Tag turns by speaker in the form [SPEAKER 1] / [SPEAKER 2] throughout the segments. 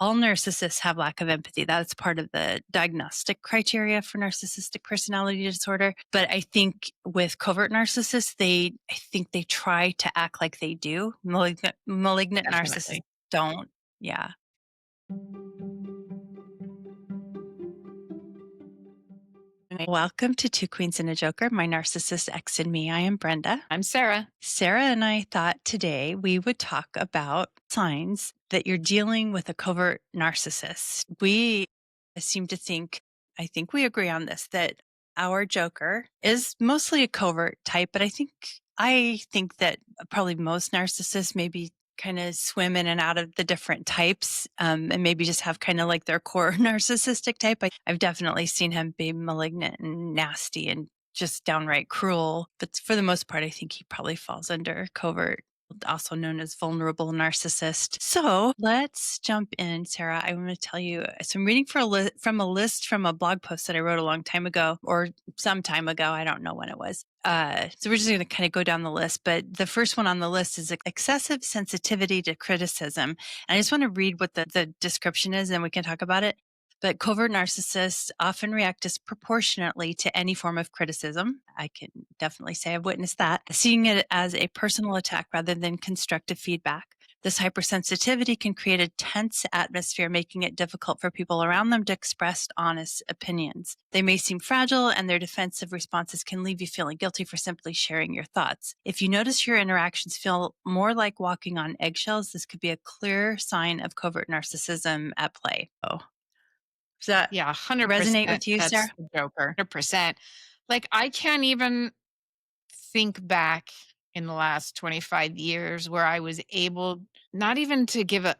[SPEAKER 1] all narcissists have lack of empathy. That's part of the diagnostic criteria for narcissistic personality disorder. But I think with covert narcissists, I think they try to act like they do. Malignant narcissists
[SPEAKER 2] Definitely.
[SPEAKER 1] don't. Yeah. Welcome to Two Queens and a Joker, my narcissist ex and me. I am Brenda.
[SPEAKER 2] I'm Sara.
[SPEAKER 1] Sarah and I thought today we would talk about signs that you're dealing with a covert narcissist. We seem to think, I think we agree on this, that our Joker is mostly a covert type, but I think that probably most narcissists maybe kind of swim in and out of the different types, and maybe just have kind of like their core narcissistic type. I've definitely seen him be malignant and nasty and just downright cruel. But for the most part, I think he probably falls under covert, also known as vulnerable narcissist. So let's jump in, Sarah. I want to tell you, so I'm reading from a list from a blog post that I wrote a long time ago, or some time ago. I don't know when it was. So we're just going to kind of go down the list. But the first one on the list is excessive sensitivity to criticism. And I just want to read what the description is, and then we can talk about it. But covert narcissists often react disproportionately to any form of criticism. I can definitely say I've witnessed that, seeing it as a personal attack rather than constructive feedback. This hypersensitivity can create a tense atmosphere, making it difficult for people around them to express honest opinions. They may seem fragile, and their defensive responses can leave you feeling guilty for simply sharing your thoughts. If you notice your interactions feel more like walking on eggshells, this could be a clear sign of covert narcissism at play. Oh. Does that
[SPEAKER 2] Yeah,
[SPEAKER 1] resonate
[SPEAKER 2] 100%.
[SPEAKER 1] with you,
[SPEAKER 2] That's
[SPEAKER 1] Sarah?
[SPEAKER 2] the Joker. 100%. Like, I can't even think back in the last 25 years where I was able not even to give a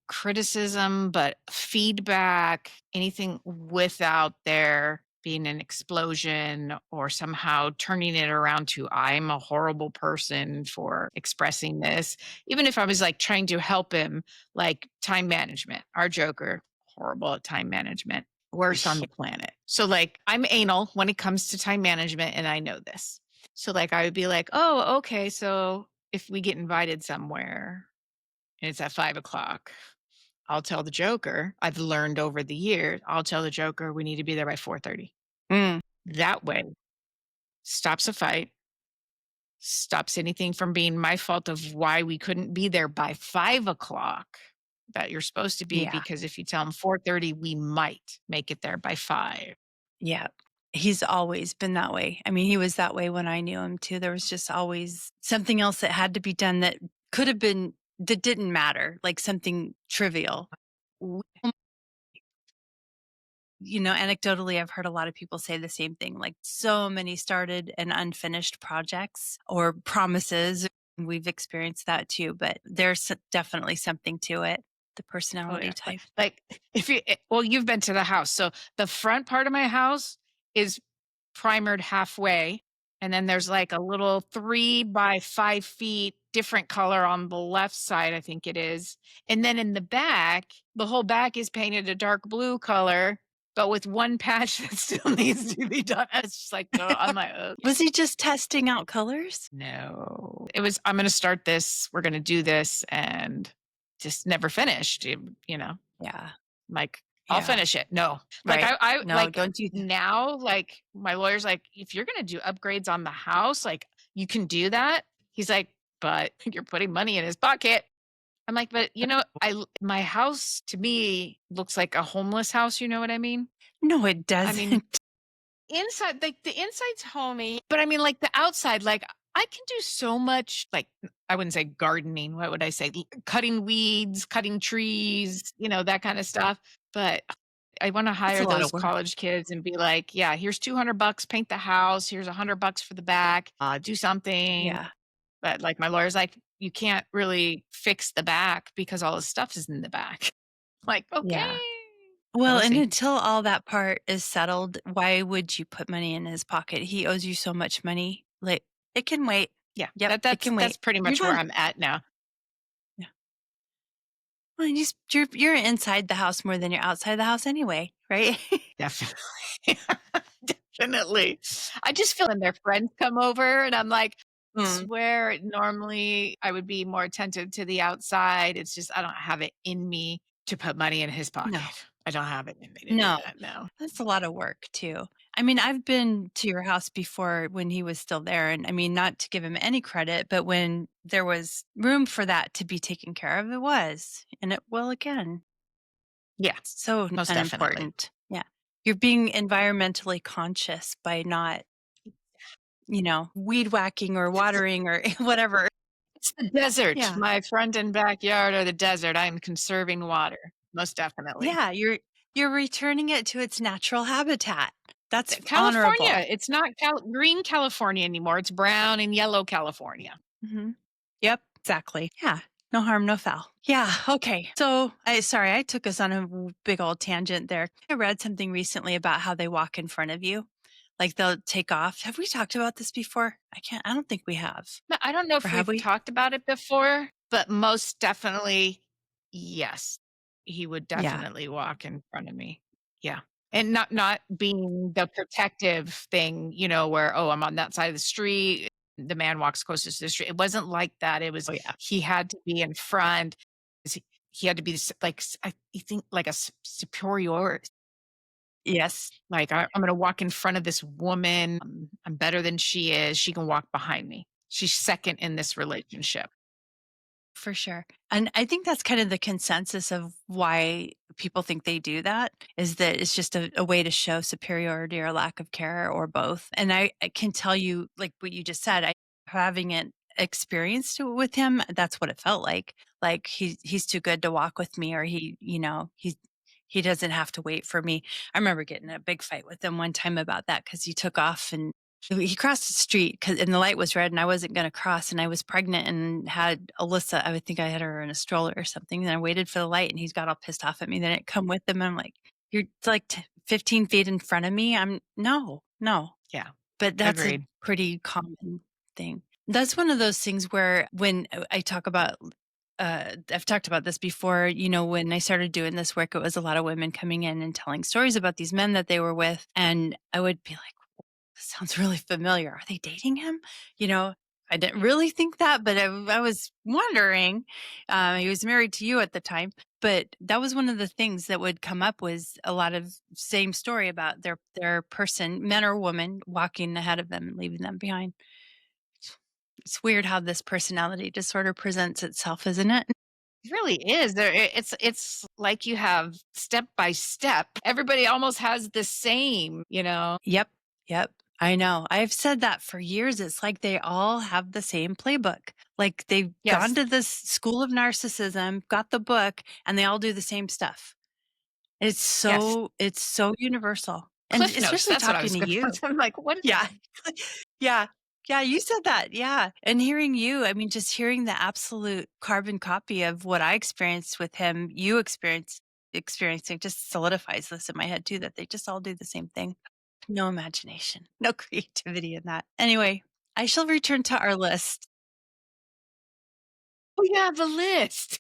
[SPEAKER 2] criticism, but feedback, anything without there being an explosion or somehow turning it around to I'm a horrible person for expressing this. Even if I was like trying to help him, like time management, our Joker, horrible at time management, worst on the planet. So, like, I'm anal when it comes to time management, and I know this. So, like, I would be like, oh, okay. So, if we get invited somewhere and it's at 5 o'clock, I'll tell the Joker, I've learned over the years, I'll tell the Joker we need to be there by 4:30.
[SPEAKER 1] Mm,
[SPEAKER 2] That way, stops a fight, stops anything from being my fault of why we couldn't be there by 5 o'clock that you're supposed to be,
[SPEAKER 1] yeah,
[SPEAKER 2] because if you tell him 4:30, we might make it there by 5.
[SPEAKER 1] yeah. He's always been that way. I mean, he was that way when I knew him too. There was just always something else that had to be done that could have been, that didn't matter, like something trivial. W- Anecdotally, I've heard a lot of people say the same thing, like so many started and unfinished projects or promises. We've experienced that too, but there's definitely something to it, the
[SPEAKER 2] Oh
[SPEAKER 1] personality
[SPEAKER 2] yeah.
[SPEAKER 1] type.
[SPEAKER 2] Like, if you well, you've been to the house. So the front part of my house is primered halfway. And then there's like a little 3 by 5 feet different color on the left side, I think it is. And then in the back, the whole back is painted a dark blue color, but with one patch that still needs to be done. It's just like, I'm like,
[SPEAKER 1] Was he just testing out colors?
[SPEAKER 2] no. It was, I'm going to start this. We're going to do this. And just never finished,
[SPEAKER 1] Yeah.
[SPEAKER 2] like, I'll
[SPEAKER 1] Yeah.
[SPEAKER 2] finish it. No. Like,
[SPEAKER 1] Right.
[SPEAKER 2] I
[SPEAKER 1] No,
[SPEAKER 2] like
[SPEAKER 1] don't you?
[SPEAKER 2] now, like, my lawyer's like, if you're gonna do upgrades on the house, like, you can do that. He's like, but you're putting money in his pocket. I'm like, but my house to me looks like a homeless house, you know what I mean?
[SPEAKER 1] No, it
[SPEAKER 2] I mean,
[SPEAKER 1] doesn't.
[SPEAKER 2] inside, like, the inside's homey, but I mean, like, the outside, like, I can do so much, like, I wouldn't say gardening. What would I say? Cutting weeds, cutting trees, that kind of stuff. But I want to
[SPEAKER 1] It's a
[SPEAKER 2] hire
[SPEAKER 1] lot of
[SPEAKER 2] those
[SPEAKER 1] work.
[SPEAKER 2] college kids and be like, yeah, here's $200, paint the house. Here's $100 for the back. Do something.
[SPEAKER 1] Yeah.
[SPEAKER 2] But like, my lawyer's like, you can't really fix the back because all the stuff is in the back. Like, okay.
[SPEAKER 1] Yeah.
[SPEAKER 2] So
[SPEAKER 1] Well,
[SPEAKER 2] we'll
[SPEAKER 1] and
[SPEAKER 2] see.
[SPEAKER 1] until all that part is settled, why would you put money in his pocket? He owes you so much money. Like, it can wait.
[SPEAKER 2] Yeah,
[SPEAKER 1] Yep, it
[SPEAKER 2] that's
[SPEAKER 1] can
[SPEAKER 2] that's
[SPEAKER 1] wait.
[SPEAKER 2] pretty
[SPEAKER 1] You're
[SPEAKER 2] much where
[SPEAKER 1] done.
[SPEAKER 2] I'm at now.
[SPEAKER 1] Yeah. Well, you're inside the house more than you're outside the house anyway, right?
[SPEAKER 2] Definitely. Definitely. I just feel when their friends come over and I'm like,
[SPEAKER 1] Mm.
[SPEAKER 2] swear normally I would be more attentive to the outside. It's just I don't have it in me. to put money in his
[SPEAKER 1] No,
[SPEAKER 2] pocket. I don't have it in me to do
[SPEAKER 1] no.
[SPEAKER 2] that, no.
[SPEAKER 1] That's a lot of work too. I mean, I've been to your house before when he was still there. And I mean, not to give him any credit, but when there was room for that to be taken care of, it was. And it will again.
[SPEAKER 2] Yeah,
[SPEAKER 1] It's so
[SPEAKER 2] most definitely.
[SPEAKER 1] unimportant. Yeah. You're being environmentally conscious by not, weed whacking or watering or whatever.
[SPEAKER 2] It's the desert.
[SPEAKER 1] Yeah.
[SPEAKER 2] My front and backyard are the desert. I'm conserving water, most definitely.
[SPEAKER 1] Yeah. You're returning it to its natural habitat. That's honorable.
[SPEAKER 2] California, it's not green California anymore, it's brown and yellow California.
[SPEAKER 1] Hmm. Yep, exactly. Yeah. No harm, no foul. Yeah. Okay. So sorry, I took us on a big old tangent there. I read something recently about how they walk in front of you. Like they'll take off. Have we talked about this before? I don't think we have.
[SPEAKER 2] No, I don't know
[SPEAKER 1] Or
[SPEAKER 2] if
[SPEAKER 1] have
[SPEAKER 2] we've
[SPEAKER 1] we?
[SPEAKER 2] talked about it before, but most definitely, yes. He would
[SPEAKER 1] Yeah.
[SPEAKER 2] definitely walk in front of me. Yeah. And not being the protective thing, where, "Oh, I'm on that side of the street, the man walks closest to the street." It wasn't like that. It was
[SPEAKER 1] Oh yeah.
[SPEAKER 2] he had to be in front. He had to be I think like a superior.
[SPEAKER 1] Yes,
[SPEAKER 2] Like, I'm gonna walk in front of this woman. I'm better than she is. She can walk behind me. She's second in this relationship.
[SPEAKER 1] for sure. And I think that's kind of the consensus of why people think they do that is that it's just a way to show superiority or lack of care or both. And I can tell you, like what you just said, I having it experienced it with him, that's what it felt like. Like he's too good to walk with me, or he doesn't have to wait for me. I remember getting in a big fight with him one time about that because he took off and he crossed the street and the light was red and I wasn't going to cross and I was pregnant and had Alyssa. I would think I had her in a stroller or something. And I waited for the light and he's got all pissed off at me. Then it come with him. And I'm like, you're like 15 feet in front of me. No.
[SPEAKER 2] Yeah,
[SPEAKER 1] But that's a
[SPEAKER 2] agreed.
[SPEAKER 1] pretty common thing. That's one of those things where when I talk about, I've talked about this before, when I started doing this work, it was a lot of women coming in and telling stories about these men that they were with. And I would be like, this sounds really familiar. Are they dating him? You know, I didn't really think that, but I was wondering. He was married to you at the time, but that was one of the things that would come up was a lot of same story about their person, men or women, walking ahead of them and leaving them behind. It's weird how this personality disorder presents itself, isn't it?
[SPEAKER 2] It really is. It's like you have step by step. Everybody almost has the same.
[SPEAKER 1] Yep. Yep. I know. I've said that for years. It's like they all have the same playbook. Like they've gone
[SPEAKER 2] Yes.
[SPEAKER 1] to this school of narcissism, got the book, and they all do the same stuff.
[SPEAKER 2] Yes.
[SPEAKER 1] It's so universal. And
[SPEAKER 2] Cliff notes.
[SPEAKER 1] especially
[SPEAKER 2] That's what I
[SPEAKER 1] talking
[SPEAKER 2] was
[SPEAKER 1] to
[SPEAKER 2] going
[SPEAKER 1] you.
[SPEAKER 2] to I'm like, what?
[SPEAKER 1] Yeah. Yeah. Yeah, you said that. Yeah. And hearing you, I mean, just hearing the absolute carbon copy of what I experienced with him, you experiencing just solidifies this in my head too, that they just all do the same thing. No imagination, no creativity in that. Anyway, I shall return to our list.
[SPEAKER 2] Oh, yeah, the list.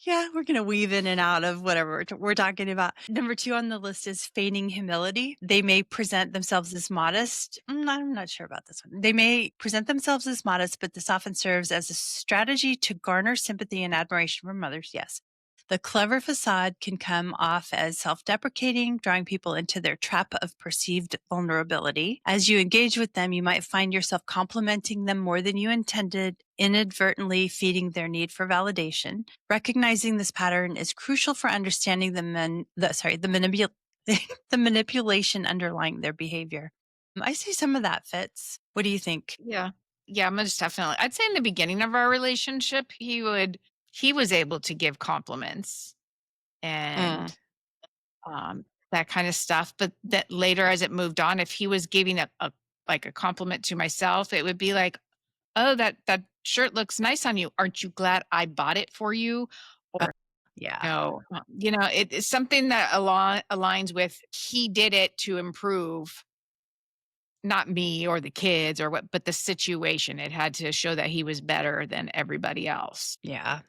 [SPEAKER 1] Yeah, we're going to weave in and out of whatever we're talking about. Number 2 on the list is feigning humility. They may present themselves as modest. I'm not sure about this one. They may present themselves as modest, but this often serves as a strategy to garner sympathy and admiration from others. Yes. The clever facade can come off as self deprecating, drawing people into their trap of perceived vulnerability. As you engage with them, you might find yourself complimenting them more than you intended, inadvertently feeding their need for validation. Recognizing this pattern is crucial for understanding the manipulation underlying their behavior. I see some of that fits. What do you think?
[SPEAKER 2] Yeah. Yeah, most definitely. I'd say in the beginning of our relationship, he was able to give compliments
[SPEAKER 1] Mm.
[SPEAKER 2] and that kind of stuff. But that later as it moved on, if he was giving like a compliment to myself, it would be like, "Oh, that shirt looks nice on you. Aren't you glad I bought it for you?"
[SPEAKER 1] Uh,
[SPEAKER 2] Or
[SPEAKER 1] yeah.
[SPEAKER 2] no, it's something that aligns with he did it to improve not me or the kids or what, but the situation. It had to show that he was better than everybody else.
[SPEAKER 1] Yeah.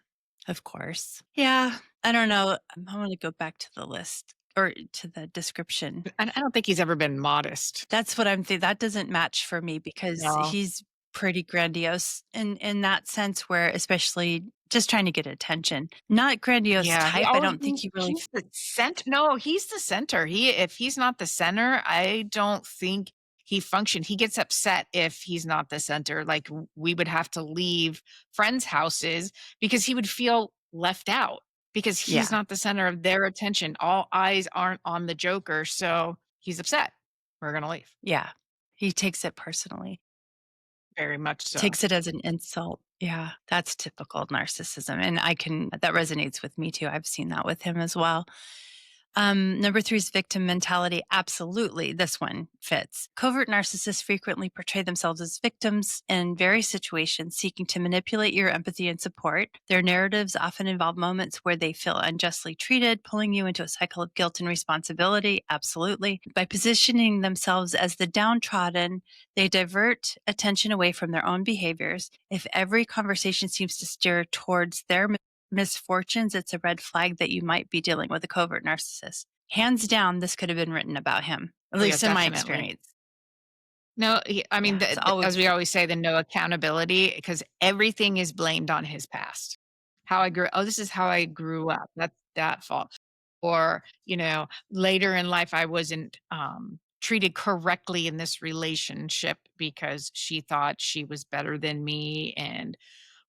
[SPEAKER 1] Of course. Yeah, I don't know. I want to go back to the list or to the description.
[SPEAKER 2] And I don't think he's ever been modest.
[SPEAKER 1] That's what I'm thinking. That doesn't match for me because
[SPEAKER 2] No.
[SPEAKER 1] he's pretty grandiose in that sense where especially just trying to get attention. Not grandiose
[SPEAKER 2] Yeah,
[SPEAKER 1] type. I don't think he really
[SPEAKER 2] he's the center. No, he's the center. If he's not the center, I don't think he functioned. He gets upset if he's not the center. Like we would have to leave friends' houses because he would feel left out because he's
[SPEAKER 1] yeah,
[SPEAKER 2] not the center of their attention. All eyes aren't on the Joker, so he's upset. We're gonna leave.
[SPEAKER 1] yeah. He takes it personally.
[SPEAKER 2] Very much so.
[SPEAKER 1] Takes it as an insult. Yeah, that's typical narcissism, and that resonates with me too. I've seen that with him as well. Number 3 is victim mentality. Absolutely, this one fits. Covert narcissists frequently portray themselves as victims in various situations, seeking to manipulate your empathy and support. Their narratives often involve moments where they feel unjustly treated, pulling you into a cycle of guilt and responsibility. Absolutely. By positioning themselves as the downtrodden, they divert attention away from their own behaviors. If every conversation seems to steer towards their misfortunes, it's a red flag that you might be dealing with a covert narcissist. Hands down, this could have been written about him, at
[SPEAKER 2] Oh yeah,
[SPEAKER 1] least in my
[SPEAKER 2] definitely.
[SPEAKER 1] experience.
[SPEAKER 2] No, I mean,
[SPEAKER 1] Yeah, it's
[SPEAKER 2] as
[SPEAKER 1] always,
[SPEAKER 2] we always say, the no accountability because everything is blamed on his past. How I grew oh, this is how I grew up. That's that fault. Or, later in life, I wasn't treated correctly in this relationship because she thought she was better than me and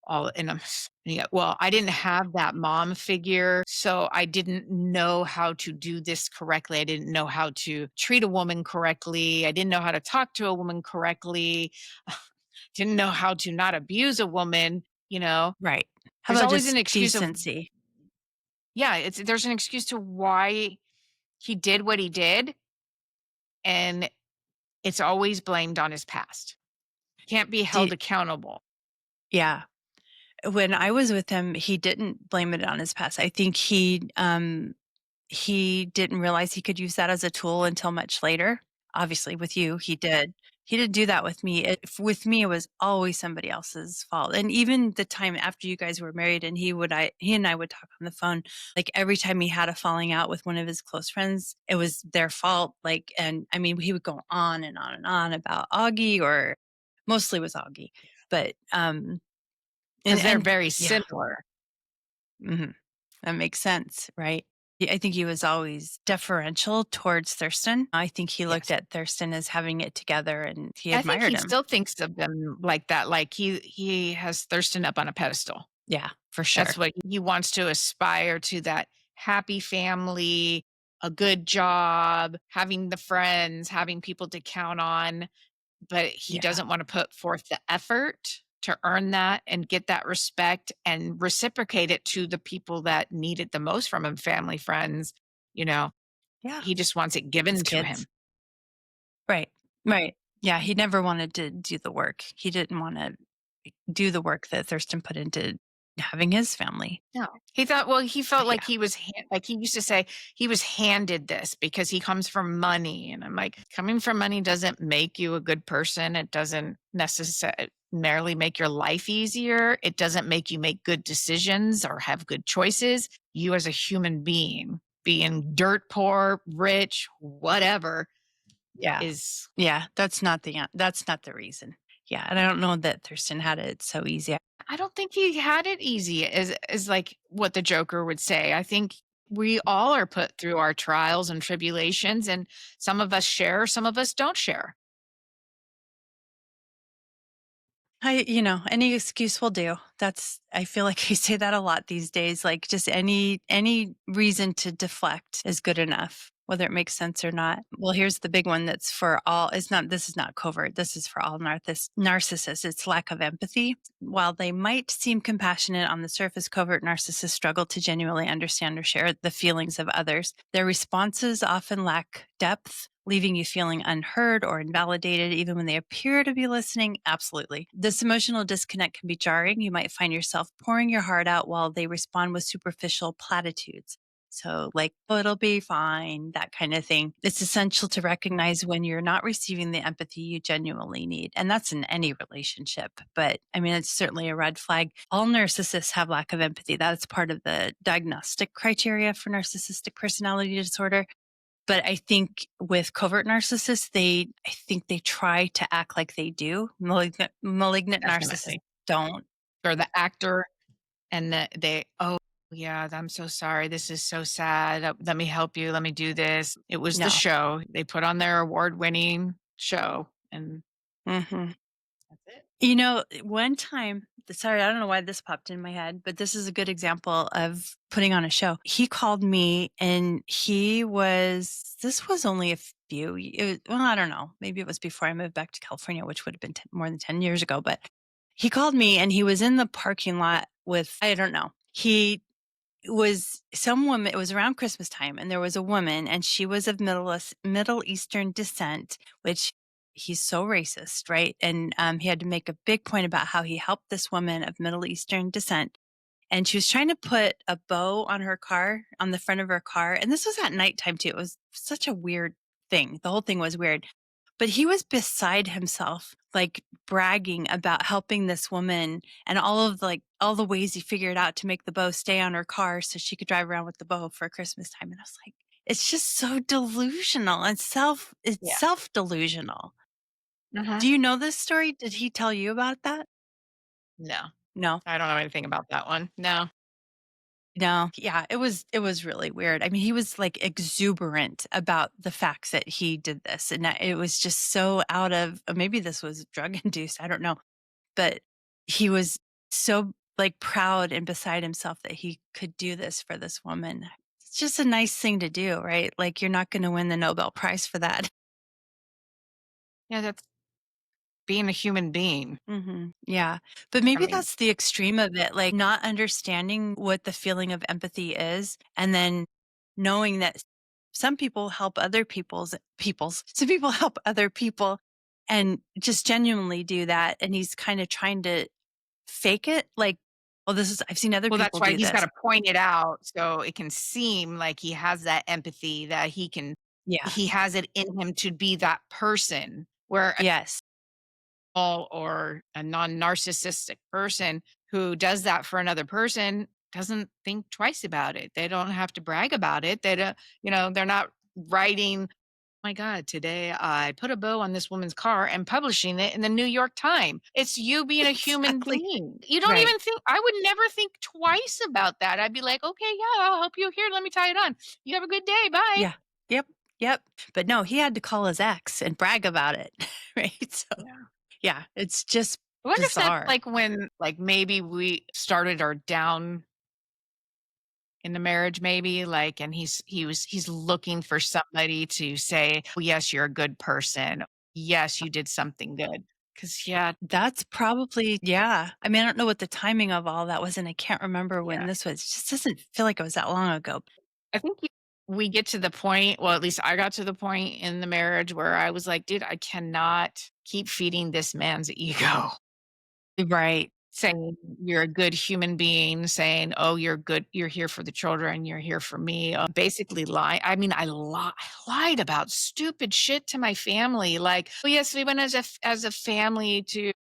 [SPEAKER 2] all and I'm yeah, well, I didn't have that mom figure, so I didn't know how to do this correctly. I didn't know how to treat a woman correctly. I didn't know how to talk to a woman correctly. Didn't know how to not abuse a woman.
[SPEAKER 1] right. How
[SPEAKER 2] There's
[SPEAKER 1] about
[SPEAKER 2] always
[SPEAKER 1] just
[SPEAKER 2] an excuse of
[SPEAKER 1] decency?
[SPEAKER 2] yeah, there's an excuse to why he did what he did, and it's always blamed on his past. Can't be held
[SPEAKER 1] De-
[SPEAKER 2] accountable.
[SPEAKER 1] yeah. When I was with him, he didn't blame it on his past. I think he didn't realize he could use that as a tool until much later. Obviously, with you, he did. He didn't do that with me. With me, it was always somebody else's fault. And even the time after you guys were married, and he and I would talk on the phone. Like every time he had a falling out with one of his close friends, it was their fault. Like, and I mean, he would go on and on and on about Augie, or mostly was Augie, but
[SPEAKER 2] Because they're
[SPEAKER 1] and
[SPEAKER 2] very
[SPEAKER 1] yeah.
[SPEAKER 2] similar.
[SPEAKER 1] Mhm. That makes sense, right? I think he was always deferential towards Thurston. I think he looked
[SPEAKER 2] Yes.
[SPEAKER 1] at Thurston as having it together and he
[SPEAKER 2] I think
[SPEAKER 1] admired
[SPEAKER 2] he
[SPEAKER 1] him.
[SPEAKER 2] still thinks of them like that, like he has Thurston up on a pedestal.
[SPEAKER 1] Yeah, for
[SPEAKER 2] That's
[SPEAKER 1] sure.
[SPEAKER 2] what he wants to aspire to, that happy family, a good job, having the friends, having people to count on, but he
[SPEAKER 1] Yeah.
[SPEAKER 2] doesn't wanna put forth the effort to earn that and get that respect and reciprocate it to the people that need it the most from him, family, friends, you know?
[SPEAKER 1] Yeah.
[SPEAKER 2] He just wants it
[SPEAKER 1] His
[SPEAKER 2] given to
[SPEAKER 1] kids.
[SPEAKER 2] him.
[SPEAKER 1] Right. Right. Yeah, he never wanted to do the work. He didn't wanna do the work that Thurston put into having his family.
[SPEAKER 2] No. He thought well, he felt
[SPEAKER 1] But
[SPEAKER 2] like
[SPEAKER 1] yeah.
[SPEAKER 2] he was like he used to say, he was handed this because he comes from money, and I'm like, coming from money doesn't make you a good person. It doesn't necessarily make your life easier. It doesn't make you make good decisions or have good choices. You as a human being dirt poor, rich, whatever
[SPEAKER 1] Yeah.
[SPEAKER 2] is
[SPEAKER 1] Yeah, that's not the reason. Yeah, and I don't know that Thurston had it so easy.
[SPEAKER 2] I don't think he had it easy as like what the Joker would say. I think we all are put through our trials and tribulations and some of us share, some of us don't share.
[SPEAKER 1] Any excuse will do. I feel like I say that a lot these days. Like just any reason to deflect is good enough, whether it makes sense or not. Well, here's the big one that's for all. This is not covert. This is for all narcissists. It's lack of empathy. While they might seem compassionate on the surface, covert narcissists struggle to genuinely understand or share the feelings of others. Their responses often lack depth, leaving you feeling unheard or invalidated, even when they appear to be listening. Absolutely. This emotional disconnect can be jarring. You might find yourself pouring your heart out while they respond with superficial platitudes. So, like, oh, it'll be fine, that kind of thing. It's essential to recognize when you're not receiving the empathy you genuinely need. And that's in any relationship. But I mean, it's certainly a red flag. All narcissists have lack of empathy. That's part of the diagnostic criteria for narcissistic personality disorder. But I think with covert narcissists, I think they try to act like they do. Malignant narcissists
[SPEAKER 2] Definitely.
[SPEAKER 1] don't.
[SPEAKER 2] Or the actor. and that "Oh, yeah, I'm so sorry. This is so sad. Let me help you. Let me do this." It was the
[SPEAKER 1] No.
[SPEAKER 2] show. They put on their award-winning show, and
[SPEAKER 1] Mhm.
[SPEAKER 2] that's it.
[SPEAKER 1] One time, sorry, I don't know why this popped in my head, but this is a good example of putting on a show. He called me and this was only a well, I don't know. Maybe it was before I moved back to California, which would have been more than 10 years ago. But he called me and he was in the parking lot with, I don't know. It was some woman. It was around Christmas time, and there was a woman, and she was of Middle Eastern descent, which he's so racist, right? And he had to make a big point about how he helped this woman of Middle Eastern descent, and she was trying to put a bow on her car, on the front of her car, and this was at nighttime too. It was such a weird thing. The whole thing was weird. But he was beside himself, like bragging about helping this woman and all the ways he figured out to make the bow stay on her car so she could drive around with the bow for Christmas time. And I was like, it's just so delusional and it's
[SPEAKER 2] Yeah.
[SPEAKER 1] self-delusional.
[SPEAKER 2] Mhm.
[SPEAKER 1] Do you know this story? Did he tell you about that?
[SPEAKER 2] No,
[SPEAKER 1] No.
[SPEAKER 2] I don't know anything about that one. No.
[SPEAKER 1] No. Yeah, it was really weird. I mean, he was like exuberant about the facts that he did this. And it was just so out of maybe this was drug induced. I don't know. But he was so, like, proud and beside himself that he could do this for this woman. It's just a nice thing to do, right? Like, you're not gonna win the Nobel Prize for that.
[SPEAKER 2] Yeah, that's being a human being.
[SPEAKER 1] Mhm. Yeah. But
[SPEAKER 2] I
[SPEAKER 1] maybe
[SPEAKER 2] mean,
[SPEAKER 1] that's the extreme of it, like, not understanding what the feeling of empathy is, and then knowing that some people help other some people help other people and just genuinely do that, and he's kinda trying to fake it, like, "Well, this is I've seen other
[SPEAKER 2] well, that's
[SPEAKER 1] people
[SPEAKER 2] why
[SPEAKER 1] do
[SPEAKER 2] he's
[SPEAKER 1] this."
[SPEAKER 2] gotta point it out so it can seem like he has that empathy, that
[SPEAKER 1] Yeah.
[SPEAKER 2] he has it in him to be that person, where
[SPEAKER 1] Yes.
[SPEAKER 2] or a non-narcissistic person who does that for another person doesn't think twice about it. They don't have to brag about it. They don't, they're not writing, "My God, today I put a bow on this woman's car," and publishing it in the New York Times. It's you being a human
[SPEAKER 1] Exactly.
[SPEAKER 2] being. You don't
[SPEAKER 1] Right.
[SPEAKER 2] even think, I would never think twice about that. I'd be like, "Okay, yeah, I'll help you. Here, let me tie it on. You have a good day. Bye."
[SPEAKER 1] Yeah. Yep. Yep. But no, he had to call his ex and brag about it, right? So,
[SPEAKER 2] Yeah.
[SPEAKER 1] yeah, it's just
[SPEAKER 2] I wonder if that's
[SPEAKER 1] bizarre.
[SPEAKER 2] like when, like, maybe we started our down in the marriage, maybe, like, and he's looking for somebody to say, "Oh, yes, you're a good person. Yes, you did something good." Because, yeah,
[SPEAKER 1] That's probably yeah. I mean, I don't know what the timing of all that was, and I can't remember when
[SPEAKER 2] yeah.
[SPEAKER 1] this was. It just doesn't feel like it was that long ago.
[SPEAKER 2] I think we get to the point, well, at least I got to the point in the marriage where I was like, "Dude, I cannot keep feeding this man's ego."
[SPEAKER 1] Right.
[SPEAKER 2] Saying you're a good human being, saying, "Oh, you're good. You're here for the children. You're here for me." Basically, lie. I mean, I lied about stupid shit to my family. Like, "Oh, yes, we went as a family to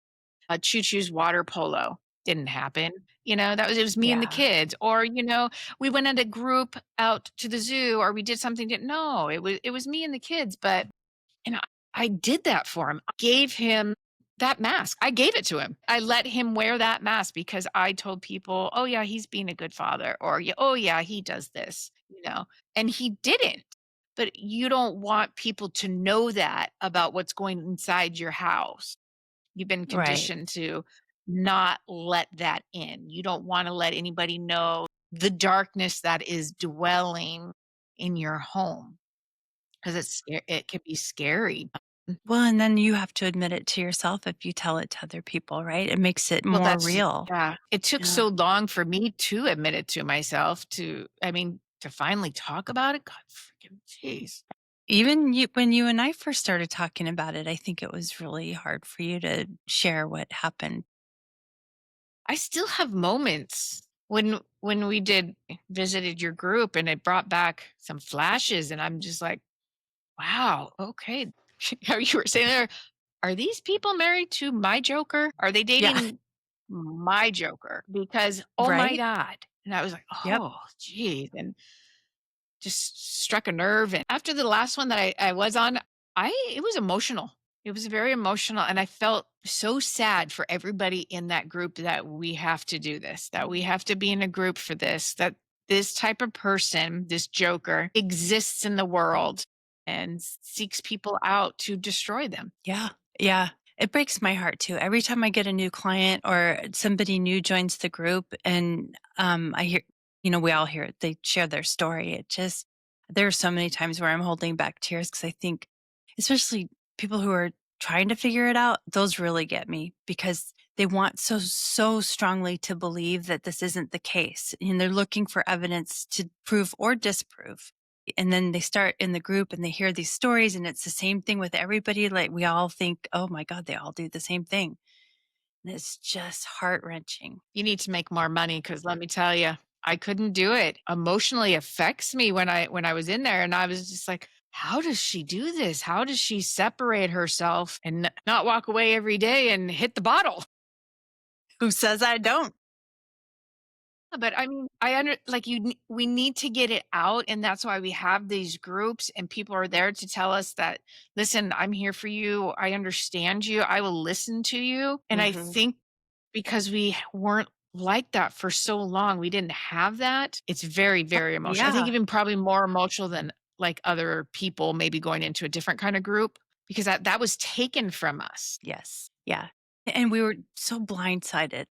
[SPEAKER 2] Choo Choo's water polo." Didn't happen. It was me and the
[SPEAKER 1] Yeah.
[SPEAKER 2] kids. Or, we went as a group out to the zoo, or we did something. No, it was me and the kids. But and I did that for him. I gave him that mask. I gave it to him. I let him wear that mask because I told people, "Oh, yeah, he's being a good father," or, "Yeah, oh, yeah, he does this." And he didn't. But you don't want people to know that about what's going inside your house. You've been
[SPEAKER 1] Right.
[SPEAKER 2] conditioned to not let that in. You don't wanna let anybody know the darkness that is dwelling in your home, 'cause it can be scary.
[SPEAKER 1] Well, and then you have to admit it to yourself if you tell it to other people, right? It makes it
[SPEAKER 2] Well,
[SPEAKER 1] more real.
[SPEAKER 2] yeah. It took
[SPEAKER 1] Yeah.
[SPEAKER 2] so long for me to admit it to myself, to finally talk about it. God freaking jeez.
[SPEAKER 1] Even when you and I first started talking about it, I think it was really hard for you to share what happened.
[SPEAKER 2] I still have moments when we visited your group, and it brought back some flashes, and I'm just like, "Wow, okay." How you were saying there, "Are these people married to my joker? Are they
[SPEAKER 1] Yeah.
[SPEAKER 2] dating my joker?" Because, oh my
[SPEAKER 1] Right?
[SPEAKER 2] god. And I was like,
[SPEAKER 1] Yep.
[SPEAKER 2] "Oh, geez." And just struck a nerve. And after the last one that I was on, I it was emotional. It was very emotional, and I felt so sad for everybody in that group that we have to do this, that we have to be in a group for this, that this type of person, this joker, exists in the world and seeks people out to destroy them.
[SPEAKER 1] Yeah. Yeah. It breaks my heart too. Every time I get a new client or somebody new joins the group and I hear, we all hear it, they share their story. There are so many times where I'm holding back tears because I think, especially people who are trying to figure it out, those really get me because they want so strongly to believe that this isn't the case. And they're looking for evidence to prove or disprove. And then they start in the group and they hear these stories and it's the same thing with everybody. Like we all think, oh my God, they all do the same thing. And it's just heart wrenching.
[SPEAKER 2] You need to make more money because let me tell you, I couldn't do it. Emotionally affects me when I was in there, and I was just like, how does she do this? How does she separate herself and not walk away every day and hit the bottle?
[SPEAKER 1] Who says I don't?
[SPEAKER 2] But I mean, I under like we need to get it out, and that's why we have these groups, and people are there to tell us that, listen, I'm here for you. I understand you. I will listen to you. And I
[SPEAKER 1] Hmm.
[SPEAKER 2] think because we weren't like that for so long, we didn't have that. It's very, very emotional. I think
[SPEAKER 1] Yeah.
[SPEAKER 2] even probably more emotional than like other people maybe going into a different kind of group because that was taken from us.
[SPEAKER 1] Yes. Yeah. And we were so blindsided.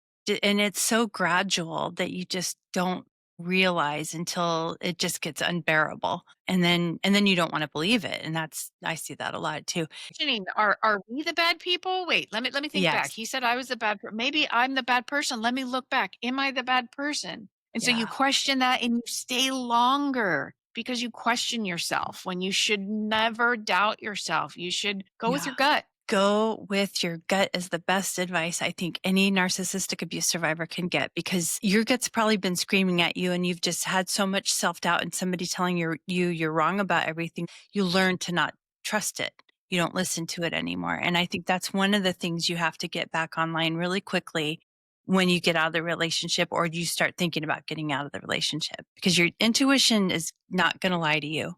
[SPEAKER 1] And it's so gradual that you just don't realize until it just gets unbearable. And then you don't want to believe it. And I see that a lot too.
[SPEAKER 2] Questioning, are we the bad people? Wait, let me think back.
[SPEAKER 1] Yes.
[SPEAKER 2] He said I was the maybe I'm the bad person. Let me look back. Am I the bad person? And so you
[SPEAKER 1] Yeah.
[SPEAKER 2] question that and you stay longer because you question yourself when you should never doubt yourself. You should go with
[SPEAKER 1] Yeah.
[SPEAKER 2] your gut.
[SPEAKER 1] Go with your gut is the best advice I think any narcissistic abuse survivor can get because your gut's probably been screaming at you and you've just had so much self-doubt and somebody telling you're wrong about everything. You learn to not trust it. You don't listen to it anymore. And I think that's one of the things you have to get back online really quickly when you get out of the relationship or you start thinking about getting out of the relationship because your intuition is not going to lie to you.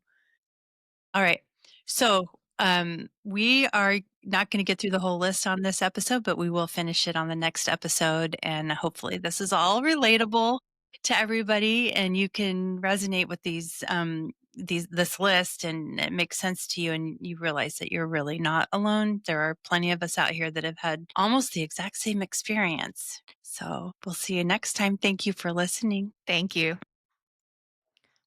[SPEAKER 1] All right. So we are not going to get through the whole list on this episode, but we will finish it on the next episode. And hopefully, this is all relatable to everybody, and you can resonate with this list, and it makes sense to you, and you realize that you're really not alone. There are plenty of us out here that have had almost the exact same experience. So we'll see you next time. Thank you for listening.
[SPEAKER 2] Thank you.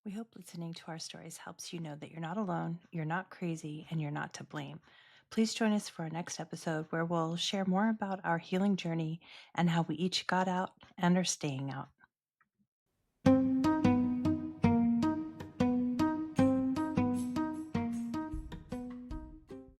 [SPEAKER 1] We hope listening to our stories helps you know that you're not alone, you're not crazy, and you're not to blame. Please join us for our next episode where we'll share more about our healing journey and how we each got out and are staying out.